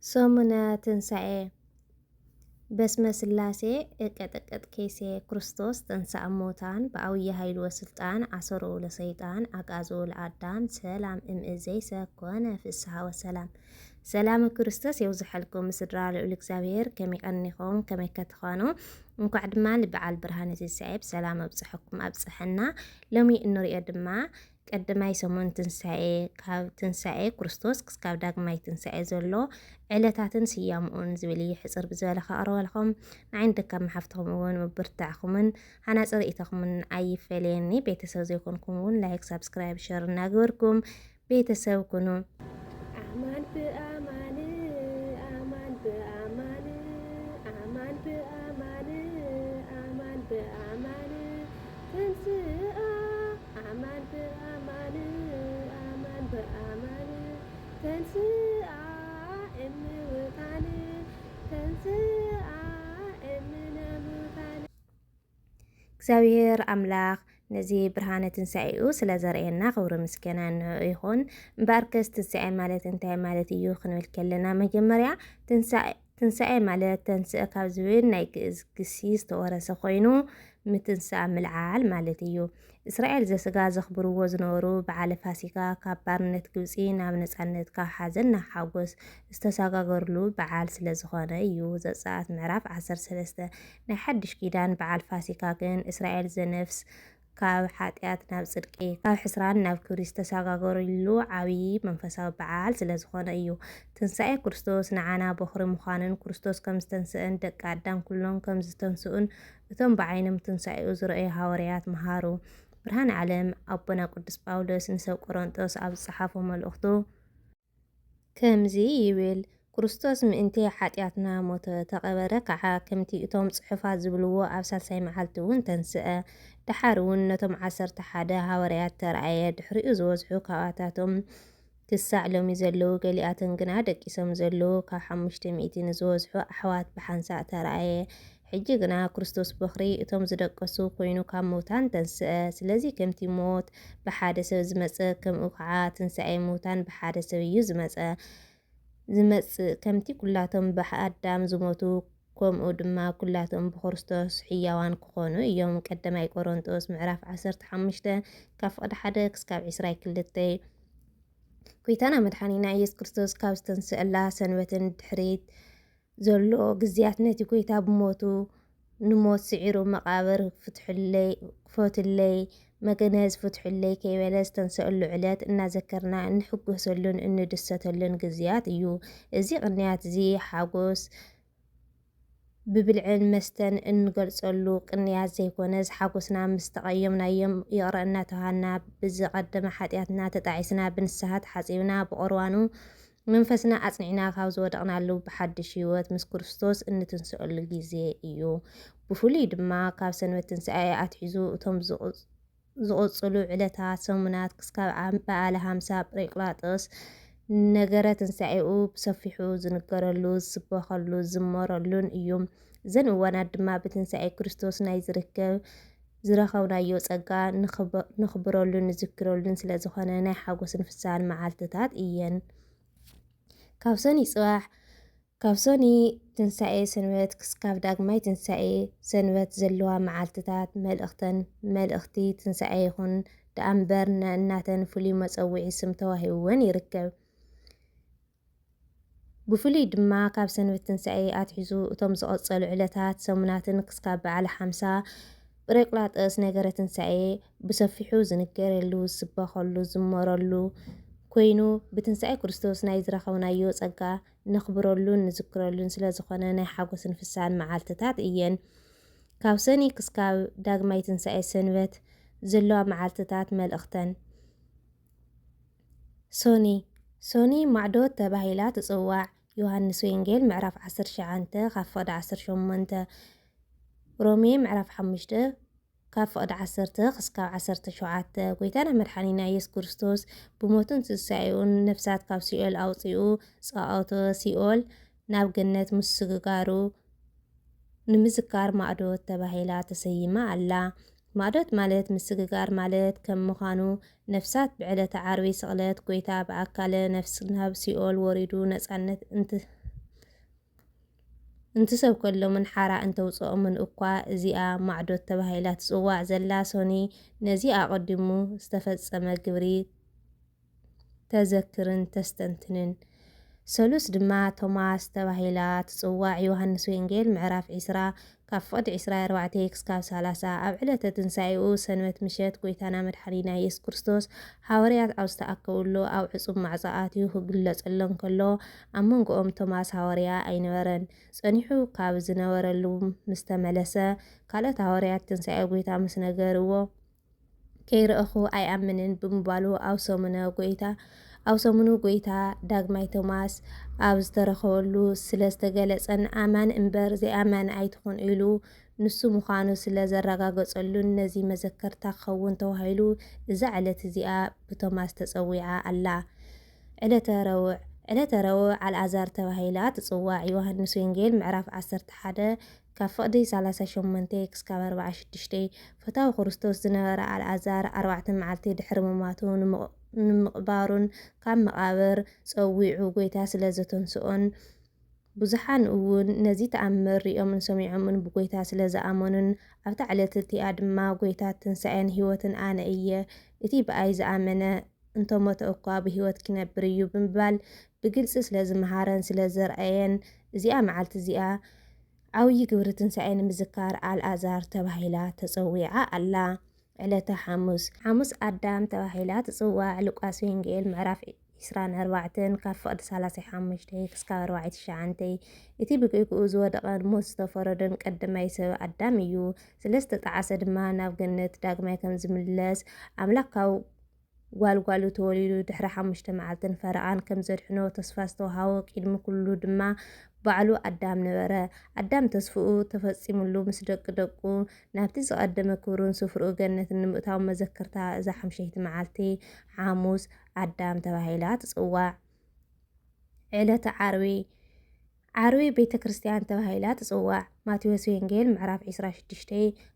ሰሙነ ትንሣኤ በስመ ስላሴ እቀጠቀጥ ኬሴ ክርስቶስ ተንሥአ እሙታን በዐቢይ ኃይሉ ወስልጣን አሰሮ ለሰይጣን አግዓዞ ለአዳም ሰላም እምይእዜሰ ኮነ ፍስሐ ወሰላም። ሰላም ክርስቶስ የብዝሐልኩም ስድራ ልዑል እግዚአብሔር ከመይ ቀኒኹም ከመይ ከትኾኑ እንኳዕ ድማ ንበዓል ብርሃነ ትንሣኤ ብሰላም ኣብጽሐኩም ኣብጽሐና። ሎሚ እንሪኦ ድማ ቀዳማይ ሰሙን ትንሣኤ ካብ ትንሣኤ ክርስቶስ ክሳብ ዳግማይ ትንሣኤ ዘሎ ዕለታትን ስያምኡን ዝብል ሕፅር ብዝበለ ከቕርበልኩም ንዓይን ደካማ ሓፍትኩም እውን ምብርታዕኩምን ሃናፂ ርእይቶኩምን ኣይፈለየኒ። ቤተሰብ ዘይኮንኩም እውን ላይክ ሳብስክራይብ ሸር እናገበርኩም ቤተሰብ ኩኑ። አማን በአማን አማን በአማን አማን በአማን አማን በአማን ተንሥአ አማን በአማን አማን በአማን ተንሥአ እሙታን ተንሥአ እምነ ሙታን። እግዚአብሔር አምላክ ነዚ ብርሃነ ትንሣኤኡ ስለ ዘርእየና ክብሪ ምስጋና ይኹን። እምበኣርከስ ትንሣኤ ማለት እንታይ ማለት እዩ ክንብል ከለና መጀመርያ ትንሣኤ ማለት ተንሥአ ካብ ዝብል ናይ ግእዝ ግሲ ዝተወረሰ ኮይኑ ምትንሣእ ምልዓል ማለት እዩ። እስራኤል ዘስጋ ዘኽብርዎ ዝነበሩ በዓለ ፋሲካ ካብ ባርነት ግብፂ ናብ ነፃነት ካብ ሓዘን ናብ ሓጎስ ዝተሰጋገርሉ በዓል ስለ ዝኾነ እዩ። ዘጸአት ምዕራፍ 13 ናይ ሓድሽ ኪዳን በዓል ፋሲካ ግን እስራኤል ዘነፍስ ካብ ኃጢአት ናብ ጽድቂ ካብ ሕስራን ናብ ክብሪ ዝተሰጋገሩሉ ዓብዪ መንፈሳዊ በዓል ስለ ዝኾነ እዩ። ትንሣኤ ክርስቶስ ንዓና በኹሪ ምዃንን ክርስቶስ ከም ዝተንስአን ደቂ ኣዳም ኩሎም ከም ዝተንስኡን እቶም ብዓይኖም ትንሣኤኡ ዝረኣዩ ሃዋርያት መሃሩ። ብርሃን ዓለም ኣቦና ቅዱስ ጳውሎስ ንሰብ ቆሮንጦስ ኣብ ዝጸሓፎ መልእኽቱ ከምዚ ይብል፣ ክርስቶስ ምእንቲ ኃጢአትና ሞተ ተቐበረ ከዓ ከምቲ እቶም ጽሑፋት ዝብልዎ ኣብ ሳልሳይ መዓልቲ እውን ተንስአ። ድሓር እውን ነቶም 11 ሃዋርያት ተረኣየ። ድሕሪኡ ዝበዝሑ ካብኣታቶም ክሳዕ ሎሚ ዘለዉ ገሊኣትን ግና ደቂሶም ዘለዉ ካብ 500 ንዝበዝሑ ኣሕዋት ብሓንሳእ ተረኣየ። ሕጂ ግና ክርስቶስ በኽሪ እቶም ዝደቀሱ ኮይኑ ካብ ሙታን ተንስአ። ስለዚ ከምቲ ሞት ብሓደ ሰብ ዝመጽእ ከምኡ ከዓ ትንሣኤ ሙታን ብሓደ ሰብ እዩ ዝመጽእ ከምቲ ኩላቶም ብኣዳም ዝሞቱ ከምኡ ድማ ኩላቶም ብክርስቶስ ሕያዋን ክኾኑ እዮም። ቀዳማይ ቆሮንጦስ ምዕራፍ 15 ካብ ፍቕዲ 1 ክሳብ 22። ጎይታና መድሓኒና ኢየሱስ ክርስቶስ ካብ ዝተንስአላ ሰንበትን ድሕሪት ዘሎ ግዝያት ነቲ ጎይታ ብሞቱ ንሞት ስዒሩ መቓብር ክፈትለይ መገነዝ ፍትሑለይ ከይበለ ዝተንስአሉ ዕለት እናዘከርና እንሕጎሰሉን እንደሰተሉን ግዝያት እዩ። እዚ ቅንያት እዚ ሓጎስ ብብልዕን መስተን እንገልጸሉ ቅንያት ዘይኮነስ ሓጎስና ምስ ተቐየምናዮም ይቕረ እናተባሃልና ብዝቐደመ ኃጢአትና ተጣዒስና ብንስሓ ተሓጺብና ብቑርባኑ መንፈስና ኣጽኒዕና ካብ ዝወደቕናሉ ብሓድሽ ህይወት ምስ ክርስቶስ እንትንስአሉ ጊዜ እዩ። ብፍሉይ ድማ ካብ ሰንበት ትንሣኤ ኣትሒዙ እቶም ዝቕጽሉ ዕለታት ሰሙናት ክሳብ በዓለ ሃምሳ ጰራቅሊጦስ ነገረ ትንሣኤኡ ብሰፊሑ ዝንገረሉ ዝስበኸሉ ዝዝመረሉን እዩ። እዘን እዋናት ድማ ብትንሣኤ ክርስቶስ ናይ ዝረኸብናዮ ጸጋ ንኽብረሉን ንዝክረሉን ስለ ዝኾነ ናይ ሓጎስን ፍስሓን መዓልትታት እየን። ካብ ሰኒ ትንሣኤ ሰንበት ክሳብ ዳግማይ ትንሣኤ ሰንበት ዘለዋ መዓልትታት መልእኽቲ ትንሣኤ ይኹን ደኣምበር እናተን ፍሉይ መፀውዒ ስም ተዋሂብዎን ይርከብ። ብፍሉይ ድማ ካብ ሰንበት ትንሣኤ ኣትሒዙ እቶም ዝቐጸሉ ዕለታት ሰሙናትን ክሳብ በዓለ ሃምሳ ጰራቅሊጦስ ነገረ ትንሣኤ ብሰፊሑ ዝንገረሉ ዝስበኸሉ ዝዝመረሉ ኮይኑ ብትንሣኤ ክርስቶስ ናይ ዝረኸብናዮ ጸጋ ነኽብረሉን ንዝክረሉን ስለ ዝኾነ ናይ ሓጎስን ፍስሓን መዓልትታት እየን። ካብ ሰኒ ክሳብ ዳግማይ ትንሣኤ ሰንበት ዘለዋ መዓልትታት መልእኽተን ሶኒ ማዕዶት ተባሂላ ትጽዋዕ። ዮሃንስ ወንጌል ምዕራፍ 19 ካብ ፍቕዲ 18 ሮሜ ምዕራፍ 5 ካብ ፍቕዲ 10 ክሳብ 17 ጎይታና መድሓኒና ኢየሱስ ክርስቶስ ብሞቱን ትንሣኤኡን ነፍሳት ካብ ሲኦል ኣውፂኡ ጸቕዖተ ሲኦል ናብ ገነት ምስግጋሩ ንምዝካር ማዕዶት ተባሂላ ተሰይማ ኣላ። ማዕዶት ማለት ምስግጋር ማለት ከም ምዃኑ ነፍሳት ብዕለተ ዓርቢ ስቕለት ጎይታ ብኣካለ ነፍሲ ናብ ሲኦል ወሪዱ ነፃነት እንትሰብ ከሎምን ሓራ እንተውፅኦምን እኳ እዚኣ ማዕዶት ተባሂላ ትፅዋዕ ዘላ ሶኒ ነዚ ኣቐዲሙ ዝተፈፀመ ግብሪ ተዘክርን ተስተንትንን። ሰሉስ ድማ ቶማስ ተባሂላ ትፅዋዕ። ዮሃንስ ወንጌል ምዕራፍ 20 ካብ ፍቕዲ 24 ክሳብ 30 ኣብ ዕለተ ትንሳኤኡ ሰንበት ምሸት ጎይታና መድሓኒና ኢየሱስ ክርስቶስ ሓዋርያት ኣብ ዝተኣከቡሉ ኣብ ዕፁብ ማዕፆ ኣትዩ ክግለፀሎም ከሎ ኣብ መንጎኦም ቶማስ ሓዋርያ ኣይነበረን። ፀኒሑ ካብ ዝነበረሉ ምስ ተመለሰ ካልኦት ሓዋርያት ትንሳኤ ጎይታ ምስ ነገርዎ ከይረአኹ ኣይኣምንን ብምባሉ ኣብ ሰሙኑ ጎይታ ዳግማይ ቶማስ ኣብ ዝተረኸበሉ ስለ ዝተገለፀን ኣማን እምበር ዘይኣመነ ኣይትኹን ኢሉ ንሱ ምዃኑ ስለ ዘረጋገፀሉን ነዚ መዘከርታ ክኸውን ተባሂሉ እዛ ዕለት እዚኣ ብቶማስ ተፀዊዓ ኣላ። ዕለተ ረቡዕ ኣልዓዛር ተባሂላ ትፅዋዕ። ዮሃንስ ወንጌል ምዕራፍ 11 ካብ ፍቕዲ 38 ክሳብ 46 ፈታዊ ክርስቶስ ዝነበረ ኣልዓዛር 4 መዓልቲ ድሕሪ ምማቱ ንምቕባሩን ካብ መቓብር ፀዊዑ ጎይታ ስለ ዘተንስኦን ብዙሓን እውን ነዚ ተኣምር ሪኦምን ሰሚዖምን ብጎይታ ስለ ዝኣመኑን ኣብታ ዕለት እቲኣ ድማ ጎይታ ትንሳኤን ህይወትን ኣነ እየ እቲ ብኣይ ዝኣመነ እንተሞተ እኳ ብህይወት ክነብር እዩ ብምባል ብግልፂ ስለ ዝመሃረን ስለ ዘርአየን እዚኣ መዓልቲ እዚኣ ዓብዪ ግብሪ ትንሳኤ ንምዝካር ኣልዓዛር ተባሂላ ተፀዊዓ ኣላ። ዕለተ ሐሙስ ኣዳም ተባሂላ ትፅዋዕ። ሉቃስ ወንጌል ምዕራፍ 24 ካብ ፍቕዲ 35 ክሳብ 49 እቲ ብገይግኡ ዝወደቐን ሞት ዝተፈረደን ቀዳማይ ሰብ ኣዳም እዩ። ሰለስተ ጣዓሰ ድማ ናብ ገነት ዳግማይ ከም ዝምለስ ኣምላክ ካብ ጓልጓሉ ተወሊዱ ድሕሪ 5 መዓልትን ፈረቓን ከም ዘድሕኖ ተስፋ ዝተዋሃቦ ቅድሚ ኩሉ ድማ ባዕሉ ኣዳም ነበረ። ኣዳም ተስፍኡ ተፈፂሙሉ ምስ ደቂ ደቁ ናብቲ ዝቐደመ ክብሩን ስፍርኡ ገነት ንምእታው መዘከርታ እዛ 5ይቲ መዓልቲ ሐሙስ ኣዳም ተባሂላ ትፅዋዕ። ዕለተ ዓርቢ ቤተ ክርስቲያን ተባሂላ ትፅዋዕ። ማቴዎስ ወንጌል ምዕራፍ 26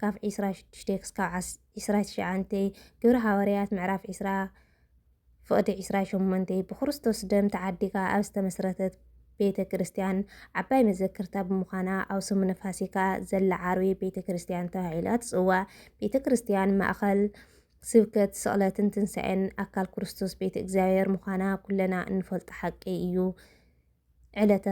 ካብ 26 ክሳብ 29 ግብረ ሓዋርያት ምዕራፍ 20 ፍቕዲ 28 ብክርስቶስ ደም ተዓዲጋ ኣብ ዝተመስረተት ቤተ ክርስቲያን ዓባይ መዘክርታ ብምዃና ኣብ ሰሙነ ፋሲካ ዘላ ዓርቢ ቤተ ክርስቲያን ተባሂላ ትፅዋዕ። ቤተ ክርስቲያን ማእኸል ስብከት ስቕለትን ትንሳኤን ኣካል ክርስቶስ ቤተ እግዚአብሔር ምዃና ኩለና እንፈልጦ ሓቂ እዩ። ዕለተ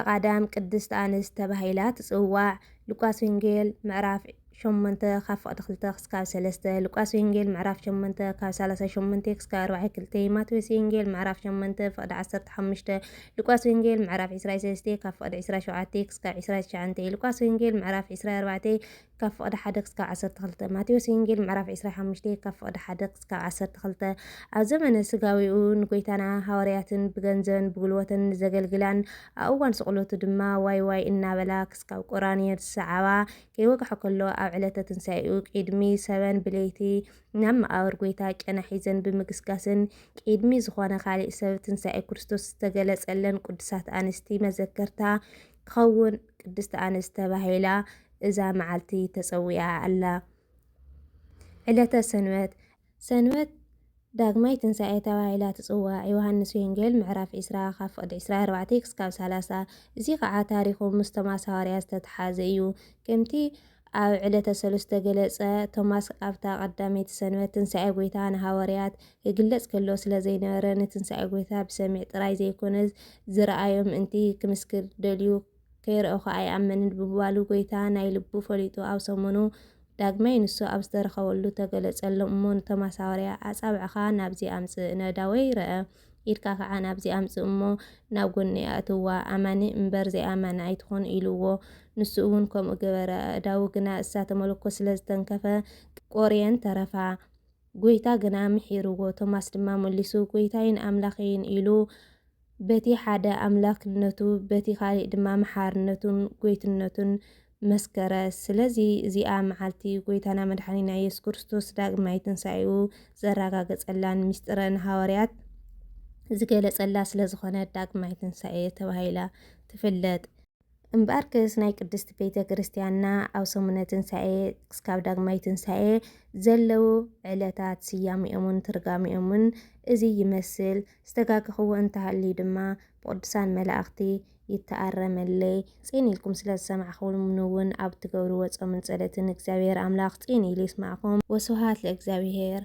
ቀዳም ቅድስት ኣንስት ተባሂላ ትፅዋዕ። ሉቃስ ወንጌል ምዕራፍ 8 ካብ ፍቕዲ 2 ክሳብ 3 ሉቃስ ወንጌል ምዕራፍ 8 ካብ 38 ክሳብ 42 ማቴዎስ ወንጌል ምዕራፍ 8 ፍቕዲ 15 ሉቃስ ወንጌል ምዕራፍ 23 ካብ ፍቕዲ 27 ክሳብ 29 ሉቃስ ወንጌል ምዕራፍ 24 ካብ ፍቕዲ 1 ክሳብ 12 ማቴዎስ ወንጌል ምዕራፍ 25 ካብ ፍቕዲ 1 ክሳብ 12 ኣብ ዘመነ ስጋዊኡ ንጎይታና ሃዋርያትን ብገንዘብን ብጉልበትን ዘገልግላን ኣብ እዋን ስቕለቱ ድማ ዋይ ዋይ እናበላ ክስካብ ቆራንዮ ዝሰዓባ ከይወግሖ ከሎ ኣብ ዕለተ ትንሳኤኡ ቅድሚ ሰበን ብለይቲ ናብ መቃብር ጎይታ ጨና ሒዘን ብምግስጋስን ቅድሚ ዝኾነ ካሊእ ሰብ ትንሳኤ ክርስቶስ ዝተገለጸለን ቅዱሳት ኣንስቲ መዘከርታ ክኸውን ቅድስቲ ኣንስት ተባሂላ እዛ መዓልቲ ተፀዊዓ ኣላ። ዕለተ ሰንበት ዳግማይ ትንሳኤ ተባሂላ ትፅዋዕ። ዮሃንስ ወንጌል ምዕራፍ 20 ካብ ፍቕዲ 24 ክሳብ 30 እዚ ከዓ ታሪኹ ምስ ቶማስ ሓዋርያ ዝተተሓዘ እዩ። ከምቲ ኣብ ዕለተ ሰሉስ ተገለጸ ቶማስ ኣብታ ቀዳመይቲ ሰንበት ትንሳኤ ጎይታ ንሃዋርያት ክግለጽ ከሎ ስለ ዘይነበረ ንትንሳኤ ጎይታ ብሰሚዕ ጥራይ ዘይኮነስ ዝረኣዮ ምእንቲ ክምስክር ደልዩ ከይረአኹ ኣይኣምንን ብምባሉ ጎይታ ናይ ልቡ ፈሊጡ ኣብ ሰሙኑ ዳግማይ ንሱ ኣብ ዝተረኸበሉ ተገለጸሎም እሞ ንቶማስ ሓዋርያ ኣጻብዕኻ ናብዚ ኣምጽእ ነዳወይ ረአ ኢድካ ከዓ ናብዚ ኣምጽእ እሞ ናብ ጎኒ ኣእትዋ ኣማኒ እምበር ዘይኣማኒ ኣይትኾን ኢልዎ። ንሱ እውን ከምኡ ገበረ። ኣእዳው ግና እሳተ መለኮት ስለ ዝተንከፈ ቆርየን ተረፋ። ጎይታ ግና ምሒርዎ። ቶማስ ድማ መሊሱ ጎይታይን ኣምላኸይን ኢሉ በቲ ሓደ ኣምላክነቱ በቲ ካሊእ ድማ መሓርነቱን ጎይትነቱን መስከረ። ስለዚ እዚኣ መዓልቲ ጎይታና መድሓኒና ኢየሱስ ክርስቶስ ዳግማይ ትንሳኤኡ ዘረጋገፀላን ምስጢረ ንሃዋርያት ዝገለጸላ ስለ ዝኾነ ዳግማይ ትንሳኤ ተባሂላ ትፍለጥ። እምበኣርክስ ናይ ቅድስቲ ቤተ ክርስቲያንና ኣብ ሰሙነ ትንሳኤ ክስካብ ዳግማይ ትንሳኤ ዘለዉ ዕለታት ስያሜኦምን ትርጓሜኦምን እዚ ይመስል። ዝተጋገኽዎ እንተሃልዩ ድማ ብቅዱሳን መላእኽቲ ይተኣረመለይ ጽን ኢልኩም ስለ ዝሰማዕኹም እውን ኣብ ትገብርዎ ጾምን ጸሎትን እግዚአብሔር ኣምላኽ ጽን ኢሉ ይስማዕኩም። ወስብሐት ለእግዚአብሔር።